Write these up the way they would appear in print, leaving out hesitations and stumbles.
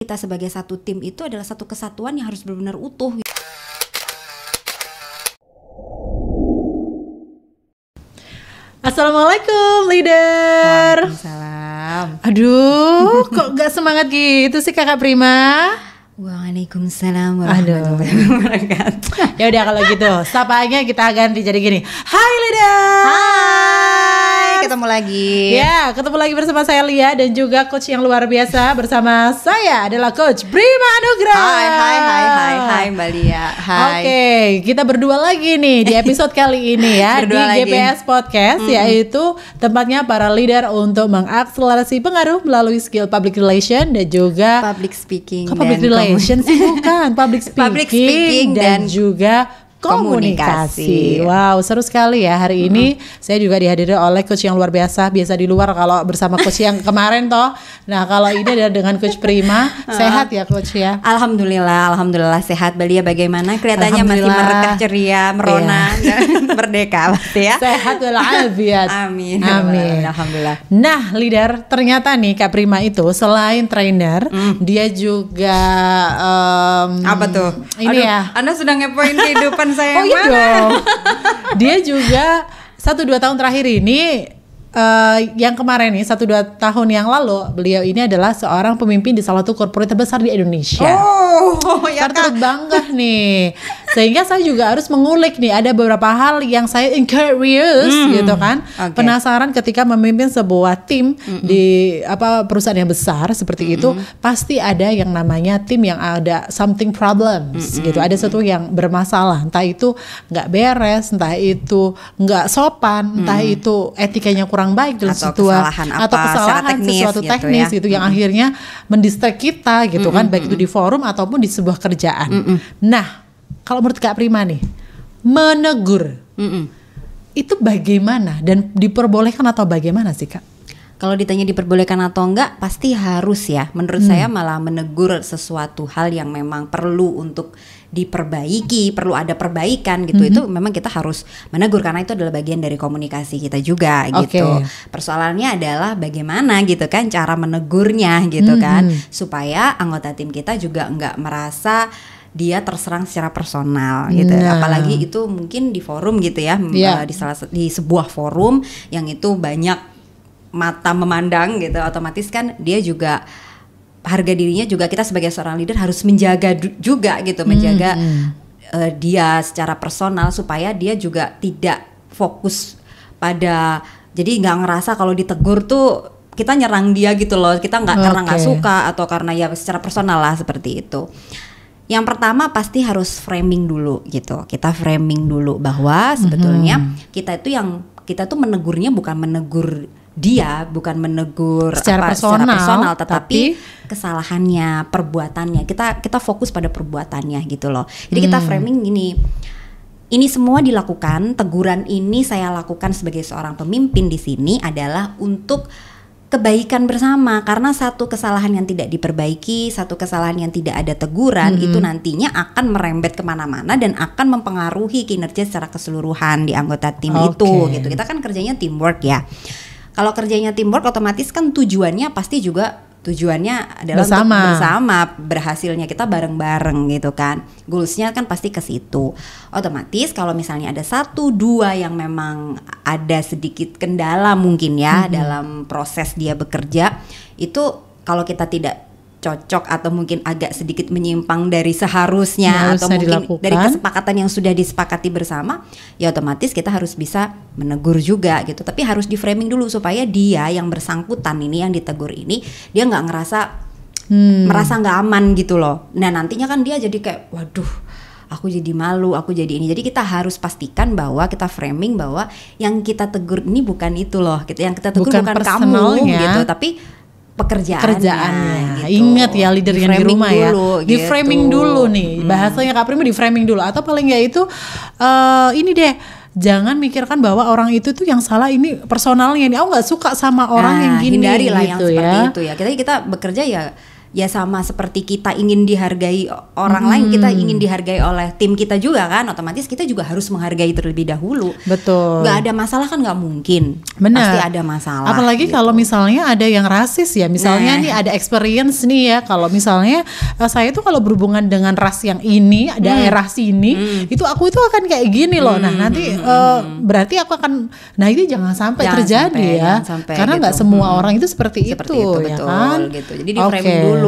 kita sebagai satu tim itu adalah satu kesatuan yang harus benar-benar utuh. Assalamualaikum leader. Waalaikumsalam. Aduh, kok gak semangat gitu sih Kakak Prima? Waalaikumsalam warahmatullahi wabarakatuh. Ya udah kalau gitu, sapanya kita ganti jadi gini. Hai leader. Hai, ketemu lagi. Ya, ketemu lagi bersama saya Lia dan juga coach yang luar biasa bersama saya adalah Coach Prima Anugrah. Hai Mbak Lia. Hai. Oke, kita berdua lagi nih di episode kali ini ya di GPS Podcast, yaitu tempatnya para leader untuk mengakselerasi pengaruh melalui skill public relation dan juga Public speaking. public relation sih bukan, public speaking dan juga komunikasi. Wow, seru sekali ya hari ini. Saya juga dihadiri oleh coach yang luar biasa. Biasa di luar kalau bersama coach yang kemarin toh. Nah, kalau ini adalah dengan coach Prima. Sehat ya coach ya? Alhamdulillah sehat. Balia bagaimana? Kelihatannya masih merekah ceria, merona, merdeka pasti ya. Sehat walafiat. Amin. Alhamdulillah. Nah, leader, ternyata nih Kak Prima itu selain trainer, dia juga apa tuh? Ini ya. Anda sudah ngepoin kehidupan saya oh iya dong. Dia juga 1-2 tahun terakhir ini yang kemarin nih 1-2 tahun yang lalu beliau ini adalah seorang pemimpin di salah satu corporate terbesar di Indonesia. Ya turut bangga nih. Sehingga saya juga harus mengulik nih ada beberapa hal yang saya curious gitu kan. Penasaran ketika memimpin sebuah tim di perusahaan yang besar seperti itu, pasti ada yang namanya tim yang ada something problems gitu. Ada sesuatu yang bermasalah, entah itu nggak beres, entah itu nggak sopan, entah itu etikanya kurang baik dalam kesalahan sesuatu teknis gitu yang akhirnya mendistract kita gitu kan, baik itu di forum ataupun di sebuah kerjaan. Nah, kalau menurut Kak Prima nih, menegur itu bagaimana dan diperbolehkan atau bagaimana sih Kak? Kalau ditanya diperbolehkan atau enggak, pasti harus ya. Menurut saya malah menegur sesuatu hal yang memang perlu untuk diperbaiki, perlu ada perbaikan gitu. Itu memang kita harus menegur karena itu adalah bagian dari komunikasi kita juga gitu. Persoalannya adalah bagaimana gitu kan cara menegurnya gitu kan, supaya anggota tim kita juga enggak merasa dia terserang secara personal gitu. Apalagi itu mungkin di forum gitu ya, di sebuah forum yang itu banyak mata memandang gitu, otomatis kan dia juga harga dirinya juga kita sebagai seorang leader harus menjaga juga gitu, menjaga dia secara personal supaya dia juga tidak fokus pada, jadi nggak ngerasa kalau ditegur tuh kita nyerang dia gitu loh, kita nggak karena nggak suka atau karena ya secara personal lah seperti itu. Yang pertama pasti harus framing dulu gitu. Kita framing dulu bahwa sebetulnya kita tuh menegurnya bukan menegur dia, bukan menegur secara personal, tetapi kesalahannya, perbuatannya. Kita fokus pada perbuatannya gitu loh. Jadi kita framing gini. Ini semua dilakukan, teguran ini saya lakukan sebagai seorang pemimpin di sini adalah untuk kebaikan bersama, karena satu kesalahan yang tidak diperbaiki, satu kesalahan yang tidak ada teguran itu nantinya akan merembet kemana-mana dan akan mempengaruhi kinerja secara keseluruhan di anggota tim itu gitu. Kita kan kerjanya teamwork ya. Kalau kerjanya teamwork otomatis kan tujuannya adalah untuk bersama, berhasilnya kita bareng-bareng gitu kan. Goalsnya kan pasti ke situ. Otomatis kalau misalnya ada 1-2 yang memang ada sedikit kendala mungkin ya dalam proses dia bekerja, itu kalau kita tidak cocok atau mungkin agak sedikit menyimpang dari seharusnya atau mungkin dari kesepakatan yang sudah disepakati bersama, ya otomatis kita harus bisa menegur juga gitu. Tapi harus di framing dulu supaya dia yang bersangkutan ini, yang ditegur ini, dia nggak ngerasa merasa nggak aman gitu loh. Nah nantinya kan dia jadi kayak waduh, aku jadi malu, aku jadi ini. Jadi kita harus pastikan bahwa kita framing bahwa yang kita tegur ini bukan itu loh gitu. Yang kita tegur bukan kamu gitu, tapi pekerjaannya gitu. Ingat ya leader yang di rumah dulu, ya, di framing dulu nih bahasanya Kak Prima, di framing dulu. Atau paling nggak itu ini deh, jangan mikirkan bahwa orang itu tuh yang salah, ini personalnya nih, aku nggak suka sama orang yang gini. Hindari lah gitu yang seperti itu ya. Kita bekerja ya ya sama seperti kita ingin dihargai orang lain, kita ingin dihargai oleh tim kita juga kan, otomatis kita juga harus menghargai terlebih dahulu. Betul. Nggak ada masalah kan, nggak mungkin. Benar. Pasti ada masalah. Apalagi gitu. kalau misalnya ada yang rasis ya, misalnya nih ada experience nih ya, kalau misalnya saya tuh kalau berhubungan dengan ras yang ini, daerah sini, itu aku itu akan kayak gini loh. Nah nanti berarti aku akan, nah ini jangan sampai terjadi ya, karena nggak semua orang itu seperti itu ya betul, kan. gitu. Jadi di framing dulu.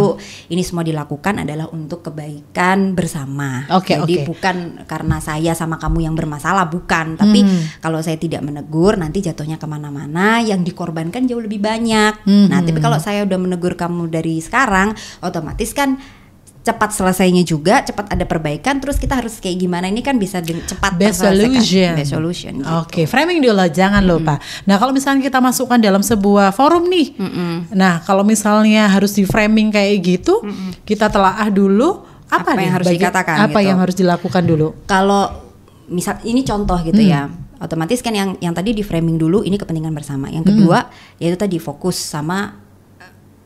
Ini semua dilakukan adalah untuk kebaikan bersama. Jadi bukan karena saya sama kamu yang bermasalah, bukan. Tapi kalau saya tidak menegur, nanti jatuhnya kemana-mana, yang dikorbankan jauh lebih banyak. Nah, tapi kalau saya udah menegur kamu dari sekarang, otomatis kan cepat selesainya juga, cepat ada perbaikan, terus kita harus kayak gimana, ini kan bisa cepat best solution gitu. Oke, framing dulu, jangan lupa. Nah kalau misalnya kita masukkan dalam sebuah forum nih, nah kalau misalnya harus di framing kayak gitu, kita telaah dulu apa yang harus dikatakan, apa gitu. yang harus dilakukan dulu. Kalau misal ini contoh gitu ya, otomatis kan yang tadi di framing dulu, ini kepentingan bersama. Yang kedua yaitu tadi fokus sama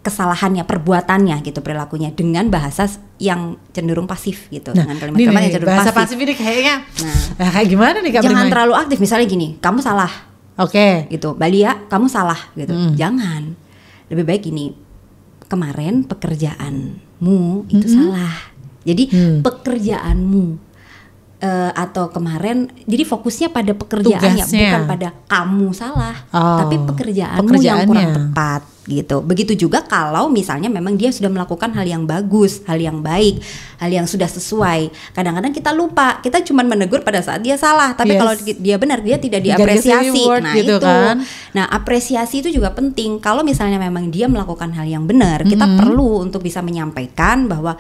kesalahannya, perbuatannya gitu, perilakunya dengan bahasa yang cenderung pasif gitu, dengan kalimat-kalimat yang cenderung bahasa pasif. pasif ini kayaknya kayak gimana nih Kak Jangan Prima? terlalu aktif, misalnya gini, kamu salah. Gitu. Balia, kamu salah gitu. Jangan. Lebih baik gini, kemarin pekerjaanmu itu salah. Jadi pekerjaanmu atau kemarin, jadi fokusnya pada pekerjaannya, bukan pada kamu salah, tapi pekerjaanmu yang kurang tepat gitu. Begitu juga kalau misalnya memang dia sudah melakukan hal yang bagus, hal yang baik, hal yang sudah sesuai. Kadang-kadang kita lupa, kita cuma menegur pada saat dia salah, tapi kalau dia benar, dia tidak diapresiasi. Nah gitu itu kan. Nah apresiasi itu juga penting. Kalau misalnya memang dia melakukan hal yang benar, kita perlu untuk bisa menyampaikan bahwa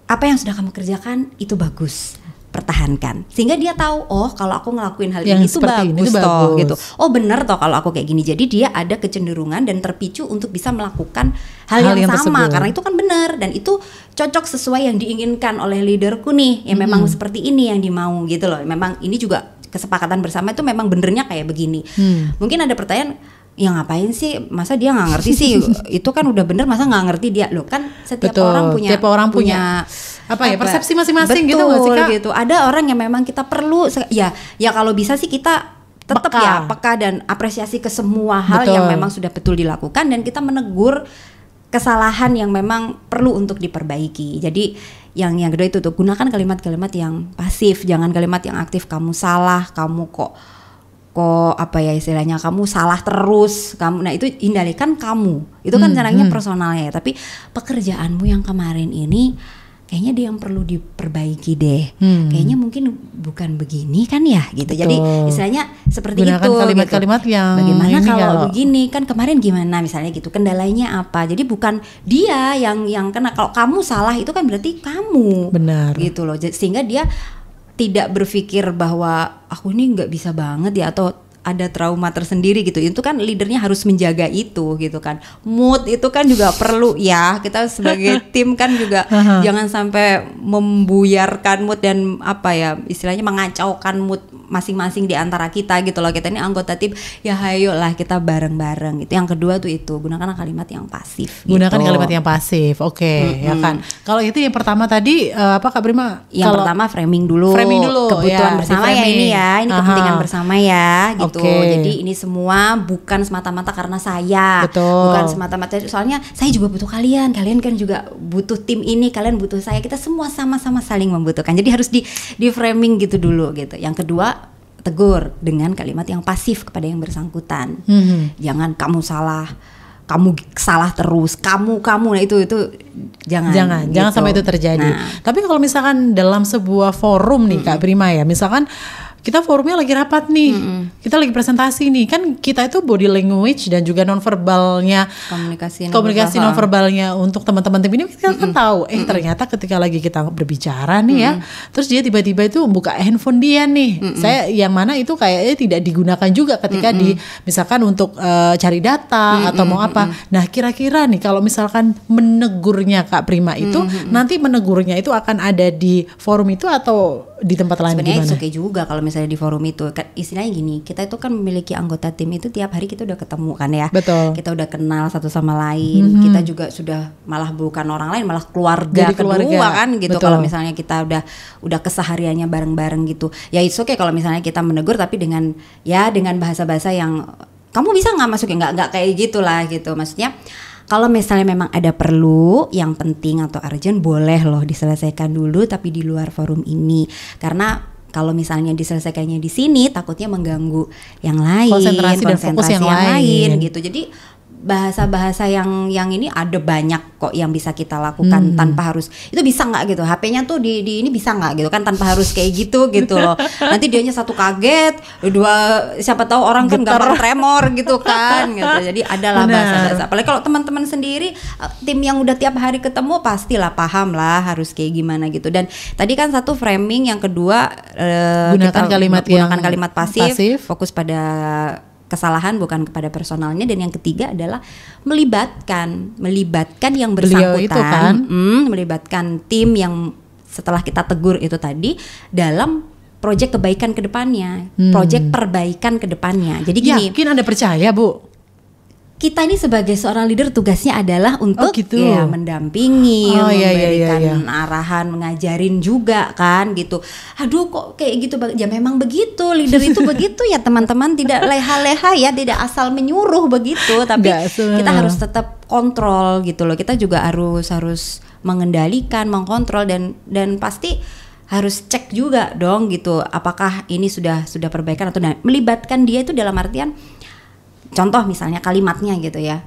apa yang sudah kamu kerjakan itu bagus, pertahankan, sehingga dia tahu, oh kalau aku ngelakuin hal ini itu bagus toh gitu, oh benar toh kalau aku kayak gini. Jadi dia ada kecenderungan dan terpicu untuk bisa melakukan hal yang sama tersebut. Karena itu kan benar dan itu cocok sesuai yang diinginkan oleh leaderku nih, yang memang seperti ini yang dimau gitu loh. Memang ini juga kesepakatan bersama, itu memang benernya kayak begini. Mungkin ada pertanyaan, ya ngapain sih, masa dia nggak ngerti sih, itu kan udah bener, masa nggak ngerti dia, loh kan setiap orang punya apa ya, persepsi masing-masing gitu nggak sih Kak? Gitu. Ada orang yang memang kita perlu ya kalau bisa sih kita tetap ya peka dan apresiasi ke semua hal yang memang sudah betul dilakukan, dan kita menegur kesalahan yang memang perlu untuk diperbaiki. Jadi yang kedua itu tuh, gunakan kalimat-kalimat yang pasif, jangan kalimat yang aktif. Kamu salah, kamu kok apa ya istilahnya, kamu salah terus, kamu, nah itu hindarikan kamu, itu kan caranya personalnya. Tapi pekerjaanmu yang kemarin ini kayaknya dia yang perlu diperbaiki deh, kayaknya mungkin bukan begini kan ya gitu. Jadi istilahnya seperti gunakan itu kalimat-kalimat gitu. Yang bagaimana kalau begini kan kemarin gimana misalnya gitu, kendalanya apa. Jadi bukan dia yang kena, kalau kamu salah itu kan berarti kamu, benar gitu loh, sehingga dia tidak berpikir bahwa aku ini nggak bisa banget ya, atau ada trauma tersendiri gitu. Itu kan leadernya harus menjaga itu gitu kan. Mood itu kan juga perlu ya, kita sebagai tim kan juga jangan sampai membuyarkan mood dan apa ya istilahnya mengacaukan mood masing-masing di antara kita gitu loh. Kita ini anggota tim, ya ayolah kita bareng-bareng gitu. Yang kedua tuh itu, gunakan kalimat yang pasif gitu. Gunakan kalimat yang pasif, ya kan. Kalau itu yang pertama tadi apa Kak Prima? Yang pertama framing dulu kebutuhan bersama ya, ini kepentingan bersama ya gitu. Jadi ini semua bukan semata-mata karena saya, bukan semata-mata soalnya saya juga butuh kalian kan juga butuh tim ini, kalian butuh saya, kita semua sama-sama saling membutuhkan. Jadi harus di framing gitu dulu gitu. Yang kedua, tegur dengan kalimat yang pasif kepada yang bersangkutan. Jangan kamu salah terus, kamu nah itu jangan gitu. Sampai itu terjadi. Tapi kalau misalkan dalam sebuah forum nih Kak Prima ya, misalkan kita forumnya lagi rapat nih, kita lagi presentasi nih, kan kita itu body language dan juga nonverbalnya, komunikasi nonverbalnya untuk teman-teman tim ini kita kan tahu, ternyata ketika lagi kita berbicara nih ya, terus dia tiba-tiba itu buka handphone dia nih, saya yang mana itu kayaknya tidak digunakan juga ketika misalkan untuk cari data atau mau apa. Nah kira-kira nih kalau misalkan menegurnya Kak Prima itu, nanti menegurnya itu akan ada di forum itu atau di tempat lain sebenarnya gimana? oke juga kalau misalnya di forum itu. Istilahnya gini, kita itu kan memiliki anggota tim itu tiap hari kita udah ketemu kan ya. Betul. Kita udah kenal satu sama lain. Kita juga sudah malah bukan orang lain, malah keluarga kedua kan gitu. Kalau misalnya kita udah kesehariannya bareng-bareng gitu. Ya it's okay kalau misalnya kita menegur tapi dengan bahasa-bahasa yang kamu bisa nggak masukin, nggak kayak gitulah gitu. Maksudnya kalau misalnya memang ada perlu yang penting atau urgent, boleh loh diselesaikan dulu tapi di luar forum ini. Karena kalau misalnya diselesaikannya di sini takutnya mengganggu yang lain, konsentrasi dan fokus yang lain gitu. Jadi bahasa-bahasa yang ini ada banyak kok yang bisa kita lakukan tanpa harus itu bisa nggak gitu, HP-nya tuh di ini bisa nggak gitu kan, tanpa harus kayak gitu loh. Nanti dianya satu kaget, dua siapa tahu orang kan gampang tremor gitu kan gitu. Jadi adalah bahasa-bahasa. Apalagi kalau teman-teman sendiri tim yang udah tiap hari ketemu pastilah paham lah harus kayak gimana gitu. Dan tadi kan satu framing, yang kedua gunakan kalimat pasif, fokus pada kesalahan bukan kepada personalnya, dan yang ketiga adalah melibatkan yang bersangkutan, melibatkan tim yang setelah kita tegur itu tadi dalam proyek kebaikan ke depannya, proyek perbaikan ke depannya. Jadi gini, yakin Anda percaya, Bu? Kita ini sebagai seorang leader tugasnya adalah untuk ya mendampingi, memberikan arahan, mengajarin juga kan gitu. Aduh kok kayak gitu, ya memang begitu, leader itu begitu ya teman-teman, tidak leha-leha ya, tidak asal menyuruh begitu, tapi kita harus tetap kontrol gitu loh. Kita juga harus mengendalikan, mengkontrol, dan pasti harus cek juga dong gitu, apakah ini sudah perbaikan atau tidak. Melibatkan dia itu dalam artian, contoh misalnya kalimatnya gitu ya,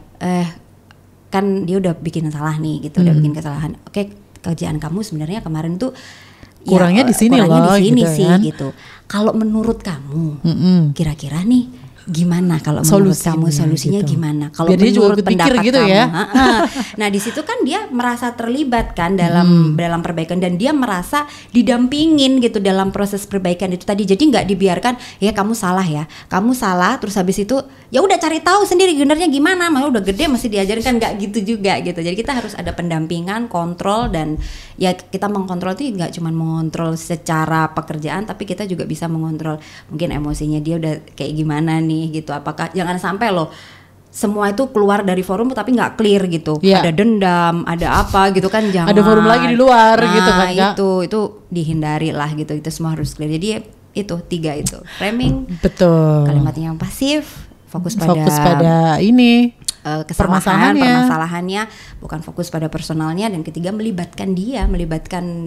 kan dia udah bikin salah nih gitu, udah bikin kesalahan. Oke, kerjaan kamu sebenarnya kemarin tuh kurangnya di sini gitu sih kan? Gitu. Kalau menurut kamu, kira-kira nih gimana kalau menurut kamu solusinya gitu. Gimana? Kalau menurut pendapat gitu kamu, ya? Nah di situ kan dia merasa terlibat kan dalam perbaikan, dan dia merasa didampingin gitu dalam proses perbaikan itu tadi. Jadi nggak dibiarkan ya kamu salah, terus habis itu ya udah cari tahu sendiri benernya gimana, malah udah gede masih diajarin, kan nggak gitu juga gitu. Jadi kita harus ada pendampingan, kontrol, dan ya kita mengkontrol itu nggak cuma mengontrol secara pekerjaan, tapi kita juga bisa mengontrol mungkin emosinya dia udah kayak gimana nih gitu. Apakah jangan sampai loh semua itu keluar dari forum tapi nggak clear gitu, ada dendam, ada apa gitu kan, jangan. Ada forum lagi di luar gitu kan, itu dihindari lah gitu. Itu semua harus clear. Jadi itu 3 itu, framing, betul, kalimatnya yang pasif, fokus pada ini permasalahannya, bukan fokus pada personalnya, dan ketiga melibatkan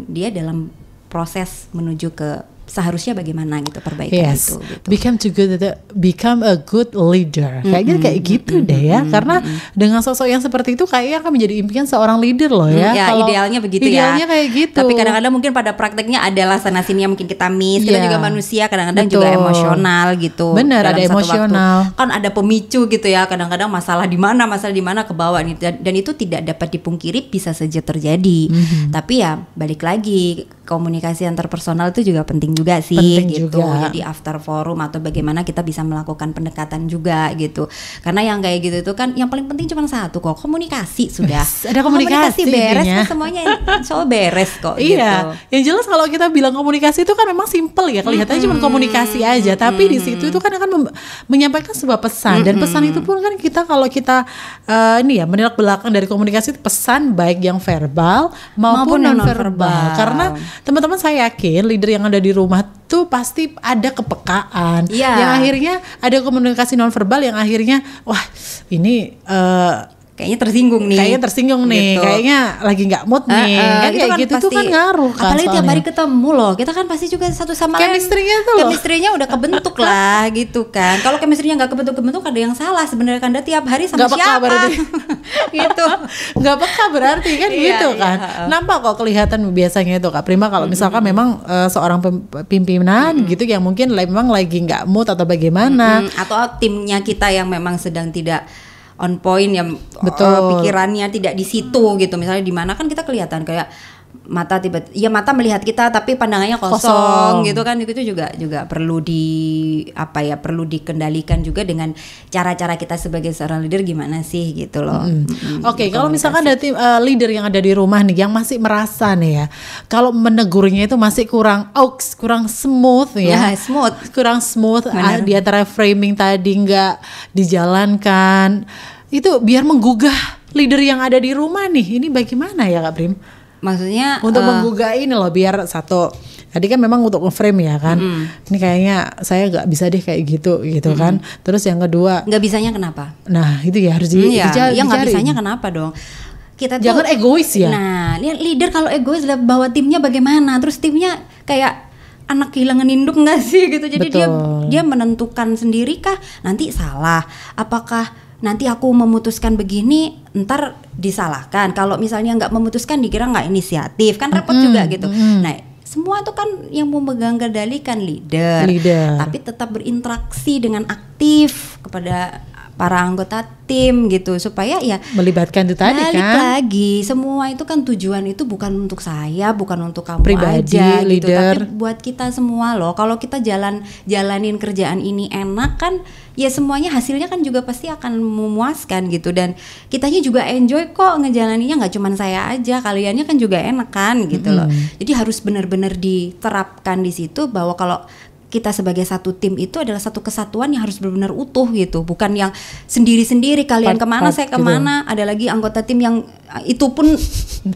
dia dalam proses menuju ke seharusnya bagaimana gitu perbaikan itu gitu. Become a good leader. Kayaknya kayak gitu deh ya. Karena dengan sosok yang seperti itu kayaknya akan menjadi impian seorang leader loh ya. Kalau idealnya begitu idealnya kayak gitu. Tapi kadang-kadang mungkin pada prakteknya adalah sana-sini yang mungkin kita miss. Kita juga manusia, kadang-kadang juga emosional gitu. Benar, ada emosional. Kan ada pemicu gitu ya. Kadang-kadang masalah di mana ke bawah gitu. Dan itu tidak dapat dipungkiri, bisa saja terjadi. Tapi ya balik lagi, komunikasi antar personal itu juga penting juga sih. Gitu. Jadi after forum atau bagaimana kita bisa melakukan pendekatan juga gitu. Karena yang kayak gitu itu kan yang paling penting cuma satu kok, komunikasi sudah. Ada komunikasi beres kan semuanya, so beres kok gitu. Iya. Yang jelas kalau kita bilang komunikasi itu kan memang simple ya, kelihatannya cuma komunikasi aja, tapi di situ itu kan akan menyampaikan sebuah pesan, dan pesan itu pun kan kita kalau kita menilai belakang dari komunikasi itu pesan baik yang verbal maupun non-verbal. Karena teman-teman, saya yakin leader yang ada di rumah tuh pasti ada kepekaan yang akhirnya ada komunikasi nonverbal yang akhirnya wah ini kayaknya tersinggung nih, gitu. Kayaknya lagi nggak mood nih, kan kayak kan gitu pasti, tuh kan ngaruh kan. Apalagi tiap hari ketemu loh, kita kan pasti juga satu sama lain. Chemistry-nya udah kebentuk lah gitu kan. Kalau chemistry-nya nggak kebentuk ada yang salah sebenarnya, kan tiap hari sama gak siapa gitu. Nggak peka berarti kan gitu kan. Nampak kok kelihatan biasanya itu Kak Prima kalau misalkan memang seorang pimpinan gitu yang mungkin memang lagi nggak mood atau bagaimana, atau timnya kita yang memang sedang tidak on point, yang pikirannya tidak di situ gitu. Misalnya di mana kan kita kelihatan kayak mata mata melihat kita tapi pandangannya kosong gitu kan, itu juga perlu perlu dikendalikan juga dengan cara-cara kita sebagai seorang leader gimana sih gitu loh. Oke, kalau misalkan ada leader yang ada di rumah nih yang masih merasa nih ya kalau menegurnya itu masih kurang smooth ya, kurang smooth di antara framing tadi nggak dijalankan, itu biar menggugah leader yang ada di rumah nih, ini bagaimana ya Kak Prim? Maksudnya untuk menggugah ini loh, biar satu tadi kan memang untuk nge-frame ya kan, ini kayaknya saya nggak bisa deh kayak gitu kan. Terus yang kedua, nggak bisanya kenapa? Nah itu ya harus dicari. Ya nggak bisanya kenapa dong? Kita tuh, jangan egois ya. Nah leader kalau egois bawa timnya bagaimana? Terus timnya kayak anak kehilangan induk nggak sih gitu? Jadi dia menentukan sendiri kah? Nanti salah? Apakah nanti aku memutuskan begini, ntar disalahkan. Kalau misalnya nggak memutuskan dikira nggak inisiatif, kan repot juga gitu. Nah semua itu kan yang memegang kendali kan leader. Tapi tetap berinteraksi dengan aktif kepada para anggota tim gitu, supaya ya melibatkan itu tadi balik kan. lagi semua itu kan tujuan itu bukan untuk saya, bukan untuk kamu pribadi, aja leader. Gitu, tapi buat kita semua loh. Kalau kita jalanin kerjaan ini enak kan, ya semuanya hasilnya kan juga pasti akan memuaskan gitu, dan kitanya juga enjoy kok ngejalaninnya, nggak cuma saya aja, kaliannya kan juga enak kan gitu loh. Jadi harus benar-benar diterapkan di situ bahwa kalau kita sebagai satu tim itu adalah satu kesatuan yang harus benar-benar utuh gitu, bukan yang sendiri-sendiri kalian kemana saya kemana gitu. Ada lagi anggota tim yang itu pun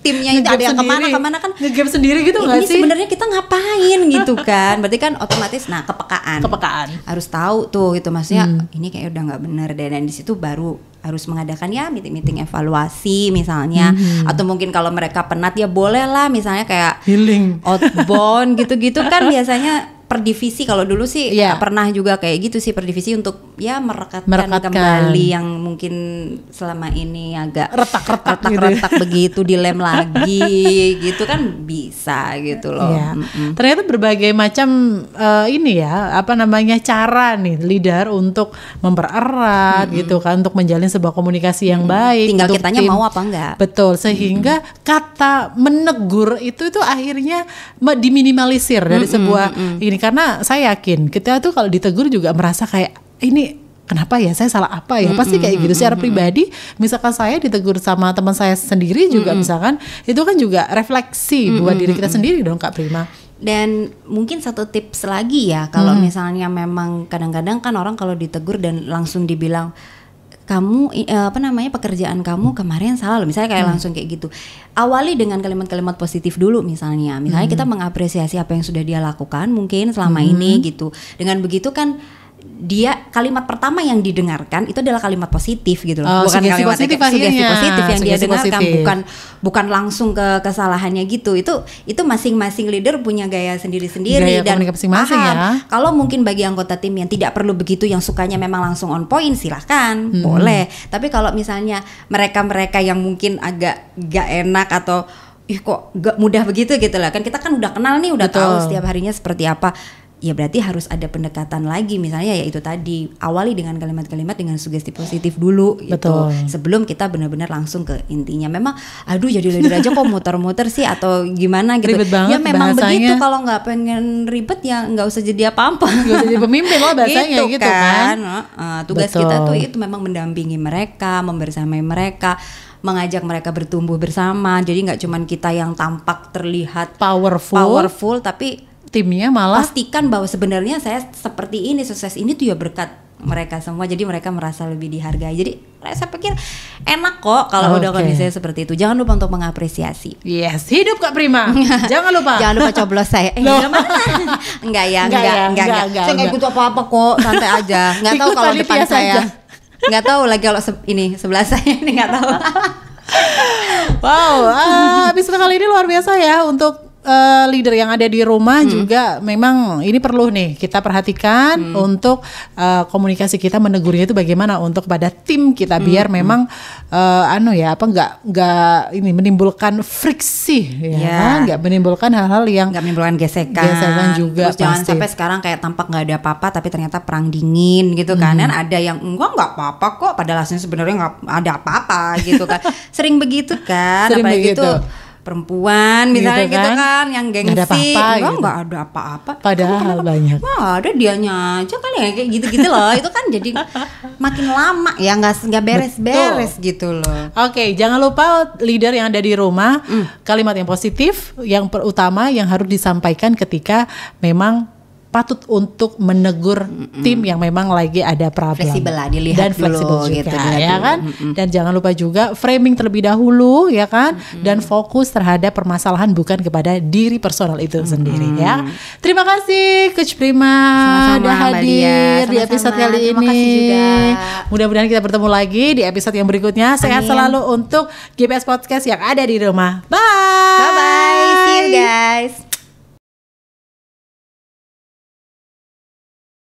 timnya itu ada yang kemana kan nge-game sendiri gitu nggak sih? Ini sebenarnya kita ngapain gitu kan? Berarti kan otomatis kepekaan harus tahu tuh gitu, maksudnya ini kayak udah nggak benar dan di situ baru harus mengadakan ya meeting evaluasi misalnya, atau mungkin kalau mereka penat ya boleh lah misalnya kayak healing, outbound gitu-gitu kan biasanya per divisi. Kalau dulu sih pernah juga kayak gitu sih, per divisi untuk ya merekatkan kembali yang mungkin selama ini agak retak-retak begitu, dilem lagi gitu kan bisa gitu loh. Ternyata berbagai macam ini ya cara nih leader untuk mempererat gitu kan, untuk menjalin sebuah komunikasi yang baik. Tinggal kitanya mau apa enggak. Betul, sehingga kata menegur itu akhirnya diminimalisir dari sebuah ini. Karena saya yakin kita tuh kalau ditegur juga merasa kayak ini kenapa ya, saya salah apa ya, pasti kayak gitu. Secara pribadi misalkan saya ditegur sama teman saya sendiri juga misalkan, itu kan juga refleksi buat diri kita sendiri dong Kak Prima. Dan mungkin satu tips lagi ya, kalau misalnya memang kadang-kadang kan orang kalau ditegur dan langsung dibilang kamu pekerjaan kamu kemarin salah loh, misalnya kayak langsung kayak gitu. Awali dengan kalimat-kalimat positif dulu misalnya kita mengapresiasi apa yang sudah dia lakukan mungkin selama ini gitu. Dengan begitu kan dia kalimat pertama yang didengarkan itu adalah kalimat positif gitu loh, bukan kalimat sugesti positif yang dia dengarkan, bukan langsung ke kesalahannya gitu. Itu masing-masing leader punya gaya sendiri-sendiri dan masing-masing ya. Kalau mungkin bagi anggota tim yang tidak perlu begitu, yang sukanya memang langsung on point, silahkan boleh. Tapi kalau misalnya mereka yang mungkin agak gak enak atau kok gak mudah begitu gitu lah, kan kita kan udah kenal nih, udah tahu setiap harinya seperti apa. Ya berarti harus ada pendekatan lagi, misalnya ya itu tadi, awali dengan kalimat-kalimat dengan sugesti positif dulu gitu. Sebelum kita benar-benar langsung ke intinya. Memang aduh jadi leader aja kok muter-muter sih atau gimana gitu. Ribet banget ya memang bahasanya. Begitu, kalau nggak pengen ribet ya nggak usah jadi apa-apa. Nggak usah jadi pemimpin loh bahasanya gitu kan. Tugas kita tuh itu memang mendampingi mereka, membersamai mereka, mengajak mereka bertumbuh bersama. Jadi nggak cuman kita yang tampak terlihat powerful tapi timnya malah pastikan bahwa sebenarnya saya seperti ini, sukses ini tuh ya berkat mereka semua. Jadi mereka merasa lebih dihargai. Jadi saya pikir enak kok kalau udah kondisinya seperti itu. Jangan lupa untuk mengapresiasi. Yes, hidup Kak Prima. Jangan lupa. Jangan lupa coblos saya. Enggak ya. Saya nggak ikut apa-apa kok, santai aja. Nggak tahu kalau depan saya. Nggak tahu lagi kalau ini sebelah saya ini nggak tahu. Wow, episode kali ini luar biasa ya untuk leader yang ada di rumah. Juga memang ini perlu nih kita perhatikan untuk komunikasi kita menegurnya itu bagaimana untuk kepada tim kita, biar memang nggak ini menimbulkan friksi ya, nggak menimbulkan hal-hal yang nggak menimbulkan gesekan juga. Terus jangan sampai sekarang kayak tampak nggak ada apa-apa tapi ternyata perang dingin gitu kan. Dan ada yang nggak apa-apa kok padahal aslinya sebenarnya nggak ada apa-apa gitu kan. Sering begitu kan. Apalagi itu perempuan misalnya gitu kan yang gengsi, nggak ada apa-apa, nggak ada apa-apa. Padahal banyak. Nggak ada, dianya aja kali ya kayak gitu-gitu loh. Itu kan jadi makin lama ya nggak beres-beres gitu loh. Oke, jangan lupa leader yang ada di rumah, kalimat yang positif, yang utama yang harus disampaikan ketika memang patut untuk menegur tim yang memang lagi ada problem. Fleksibel lah, dilihat dan dulu, fleksibel juga, gitu, ya kan? Dan jangan lupa juga framing terlebih dahulu, ya kan? Dan fokus terhadap permasalahan bukan kepada diri personal itu sendiri, ya. Terima kasih Coach Prima sudah hadir di episode kali ini. Terima kasih juga. Mudah-mudahan kita bertemu lagi di episode yang berikutnya. Sehat selalu untuk GPS Podcast yang ada di rumah. Bye.